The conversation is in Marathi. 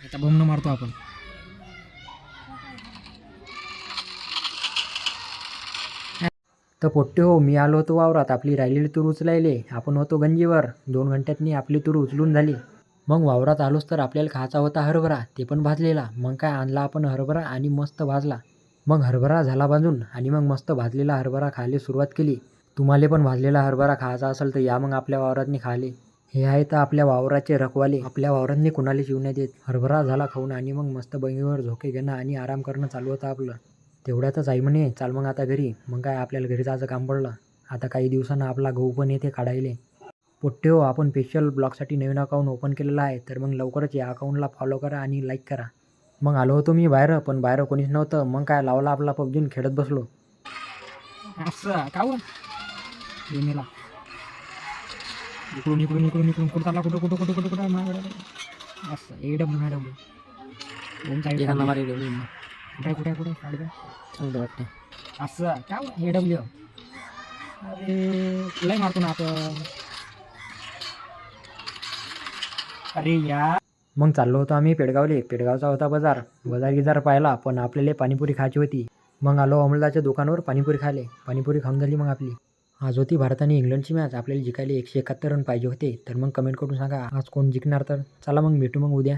आता बमनं मारतो आपण. तर पोट्टे हो, मी आलो होतो वावरात. आपली राहिलेली तूर उचलायले. आपण होतो गंजीवर. 2 घंट्यातनी आपली तूर उचलून झाली. मग वावरात आलोच तर आपल्याला खायचा होता हरभरा, ते पण भाजलेला. मग काय आणला आपण हरभरा आणि मस्त भाजला. मग हरभरा झाला भाजून आणि मग मस्त भाजलेला हरभरा खायला सुरुवात केली. तुम्हाला पण भाजलेला हरभरा खायचा असेल तर या मग आपल्या वावरातनी खायले. हे आहे तर आपल्या वावराचे रखवाले. आपल्या वावरातनी कुणाला जीव नाही देत. हरभरा झाला खाऊन आणि मग मस्त बंगीवर झोके घेणं आणि आराम करणं चालू होतं आपलं. तेवढ्यातच आई म्हणे, चाल मग आता घरी. मग काय आपल्याला घरी जायचं काम पडलं. आता काही दिवसानं आपला गहू पण येते काढायले. पोट्टे हो, आपण स्पेशल ब्लॉगसाठी नवीन अकाउंट ओपन केलेलं आहे. तर मग लवकरच या अकाउंटला फॉलो करा आणि लाईक करा. मग आलो होतो मी बाहेर, पण बाहेर कोणीच नव्हतं. मग काय लावला आपला पबजी खेळत बसलो. असं का गेमेला इकडून इकडून इकडून इकडून कुठं चालला, कुठं कुठं कुठं कुठं कुठं माझ्याकडे असं AW दोन साईड नंबर कुठे कुठे कुठे काढलं चांगलं वाटते. असं का AW अरे लय मारतो ना आपण. अरे या मग चाललो होतो आम्ही पेडगावले. पेडगावचा होता बाजार गिजार पाहिला, पण आपल्याला पाणीपुरी खायची होती. मग आलो अमोलदाच्या दुकानावर पाणीपुरी खायले. पाणीपुरी खाऊन झाली मग आपली. आज होती भारत आणि इंग्लंडची मॅच. आपल्याला जिंकायला 171 रन पाहिजे होते. तर मग कमेंट करून सांगा आज कोण जिंकणार. तर चला मग भेटू मग उद्या.